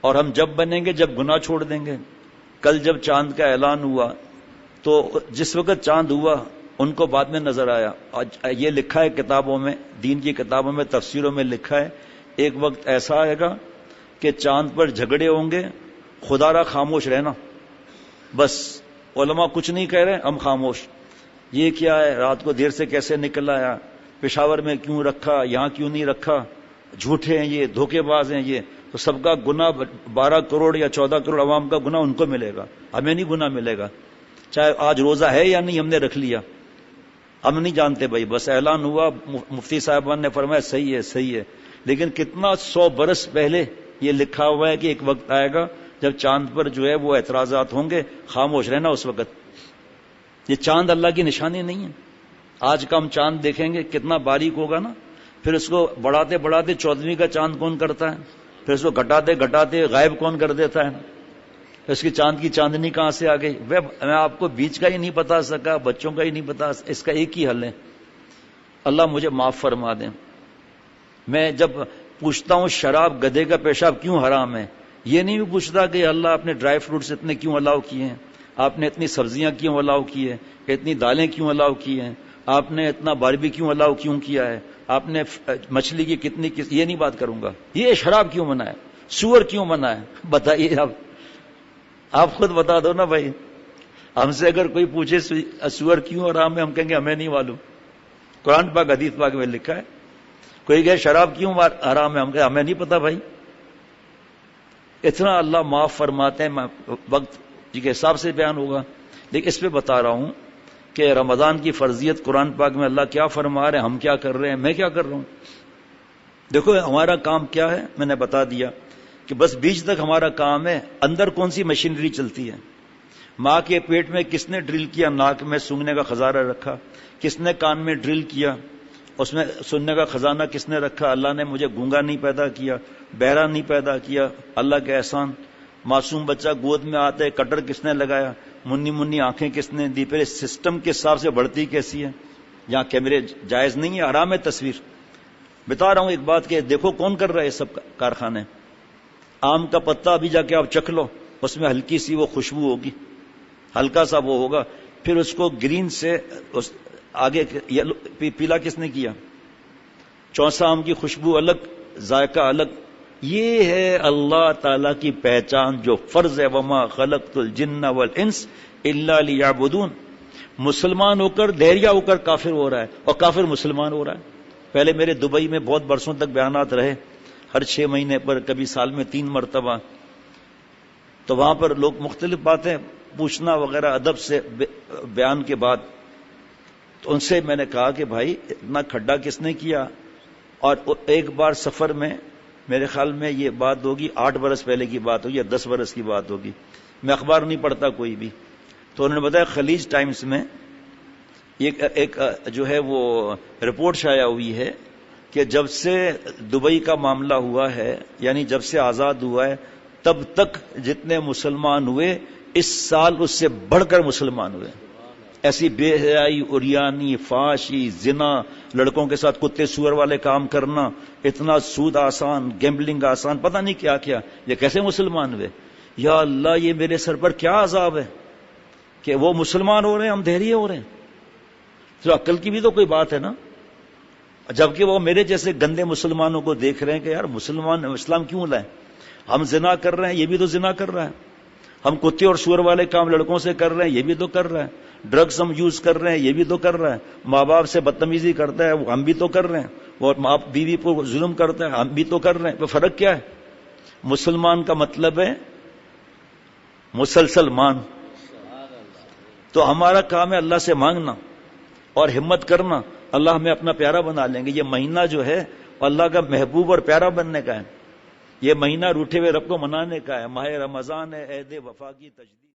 اور ہم جب بنیں گے جب گناہ چھوڑ دیں گے. کل جب چاند کا اعلان ہوا تو جس وقت چاند ہوا ان کو بعد میں نظر آیا. یہ لکھا ہے کتابوں میں، دین کی کتابوں میں، تفسیروں میں لکھا ہے ایک وقت ایسا آئے گا کہ چاند پر جھگڑے ہوں گے، خدا را خاموش رہنا، بس علماء کچھ نہیں کہہ رہے، ہم خاموش. یہ کیا ہے، رات کو دیر سے کیسے نکل آیا، پشاور میں کیوں رکھا، یہاں کیوں نہیں رکھا، جھوٹے ہیں یہ، دھوکے باز ہیں یہ. تو سب کا گناہ 12 کروڑ یا 14 کروڑ عوام کا گناہ ان کو ملے گا، ہمیں نہیں گناہ ملے گا. چاہے آج روزہ ہے یا نہیں، ہم نے رکھ لیا، ہم نہیں جانتے بھائی، بس اعلان ہوا، مفتی صاحبان نے فرمایا صحیح ہے صحیح ہے. لیکن کتنا 100 برس پہلے یہ لکھا ہوا ہے کہ ایک وقت آئے گا جب چاند پر جو ہے وہ اعتراضات ہوں گے، خاموش رہنا اس وقت. یہ چاند اللہ کی نشانی نہیں ہے. آج کا ہم چاند دیکھیں گے کتنا باریک ہوگا نا، پھر اس کو بڑھاتے بڑھاتے 14ویں کا چاند کون کرتا ہے، پھر اس کو گھٹاتے گھٹاتے غائب کون کر دیتا ہے، اس کی چاند کی چاندنی کہاں سے آ گئی. میں آپ کو بیچ کا ہی نہیں بتا سکا، بچوں کا ہی نہیں بتا، اس کا ایک ہی حل ہے، اللہ مجھے معاف فرما دیں. میں جب پوچھتا ہوں شراب گدھے کا پیشاب کیوں حرام ہے، یہ نہیں بھی پوچھتا کہ اللہ آپ نے ڈرائی فروٹس اتنے کیوں الاؤ کیے ہیں، آپ نے اتنی سبزیاں کیوں الاؤ کی ہیں، اتنی دالیں کیوں الاؤ کی ہیں، آپ نے اتنا باربی کیوں الاؤ کیوں کیا ہے، آپ نے مچھلی کی کتنی، یہ نہیں بات کروں گا. یہ شراب کیوں منع ہے، سور کیوں منع ہے، بتائیے آپ خود بتا دو نا بھائی. ہم سے اگر کوئی پوچھے سور کیوں حرام ہے، ہم کہیں گے ہمیں نہیں معلوم، قرآن پاک حدیث پاک میں لکھا ہے. کوئی کہے شراب کیوں حرام ہے، ہم کہیں ہمیں نہیں پتا بھائی. اتنا اللہ معاف فرماتے ہیں. وقت کے حساب سے بیان ہوگا، لیکن اس پہ بتا رہا ہوں کہ رمضان کی فرضیت قرآن پاک میں اللہ کیا فرما رہے ہیں، ہم کیا کر رہے ہیں، میں کیا کر رہا ہوں. دیکھو ہمارا کام کیا ہے، میں نے بتا دیا کہ بس بیچ تک ہمارا کام ہے. اندر کون سی مشینری چلتی ہے، ماں کے پیٹ میں کس نے ڈرل کیا، ناک میں سونگنے کا خزانہ رکھا، کس نے کان میں ڈرل کیا، اس میں سننے کا خزانہ کس نے رکھا. اللہ نے مجھے گونگا نہیں پیدا کیا، بہرا نہیں پیدا کیا، اللہ کے احسان. معصوم بچہ گود میں آتا ہے، کٹر کس نے لگایا، منی منی آنکھیں کس نے دی. پھر سسٹم کے حساب سے بڑھتی کیسی ہے. یہاں کیمرے جائز نہیں ہے، حرام ہے تصویر. بتا رہا ہوں ایک بات کہ دیکھو کون کر رہا ہے یہ سب کارخانے. آم کا پتا ابھی جا کے آپ چکھ لو، اس میں ہلکی سی وہ خوشبو ہوگی، ہلکا سا وہ ہوگا. پھر اس کو گرین سے آگے پیلا کس نے کیا، چونسا آم کی خوشبو الگ، ذائقہ الگ. یہ ہے اللہ تعالی کی پہچان جو فرض ہے. وما خلقت الجن والانس الا لیعبدون. مسلمان ہو کر دہریا ہو کر کافر ہو رہا ہے، اور کافر مسلمان ہو رہا ہے. پہلے میرے دبئی میں بہت برسوں تک بیانات رہے، ہر 6 مہینے پر، کبھی سال میں 3 مرتبہ. تو وہاں پر لوگ مختلف باتیں پوچھنا وغیرہ ادب سے بیان کے بعد، تو ان سے میں نے کہا کہ بھائی اتنا کھڈا کس نے کیا. اور ایک بار سفر میں، میرے خیال میں یہ بات ہوگی 8 برس پہلے کی بات ہوگی یا 10 برس کی بات ہوگی، میں اخبار نہیں پڑھتا کوئی بھی. تو انہوں نے بتایا خلیج ٹائمز میں ایک جو ہے وہ رپورٹ شائع ہوئی ہے کہ جب سے دبئی کا معاملہ ہوا ہے، یعنی جب سے آزاد ہوا ہے، تب تک جتنے مسلمان ہوئے اس سال اس سے بڑھ کر مسلمان ہوئے. ایسی بے حیائی، عریانی، فحاشی، زنا، لڑکوں کے ساتھ کتے سور والے کام کرنا، اتنا سود آسان، گیمبلنگ آسان، پتہ نہیں کیا کیا. یہ کیسے مسلمان ہوئے؟ یا اللہ، یہ میرے سر پر کیا عذاب ہے کہ وہ مسلمان ہو رہے ہیں، ہم دہریے ہو رہے ہیں. تو عقل کی بھی تو کوئی بات ہے نا. جبکہ وہ میرے جیسے گندے مسلمانوں کو دیکھ رہے ہیں کہ یار مسلمان اسلام کیوں لائیں. ہم زنا کر رہے ہیں، یہ بھی تو زنا کر رہا ہے. ہم کتے اور سور والے کام لڑکوں سے کر رہے ہیں، یہ بھی تو کر رہا ہے. ڈرگز ہم یوز کر رہے ہیں، یہ بھی تو کر رہا ہے. ماں باپ سے بدتمیزی کرتا ہے، ہم بھی تو کر رہے ہیں. اور ماں بیوی پر ظلم کرتا ہے، ہم بھی تو کر رہے ہیں. تو فرق کیا ہے؟ مسلمان کا مطلب ہے مسلسل مان. تو ہمارا کام ہے اللہ سے مانگنا اور ہمت کرنا. اللہ ہمیں اپنا پیارا بنا لیں گے. یہ مہینہ جو ہے اللہ کا محبوب اور پیارا بننے کا ہے. یہ مہینہ روٹھے ہوئے رب کو منانے کا ہے. ماہ رمضان ہے عہد وفا کی تجدید.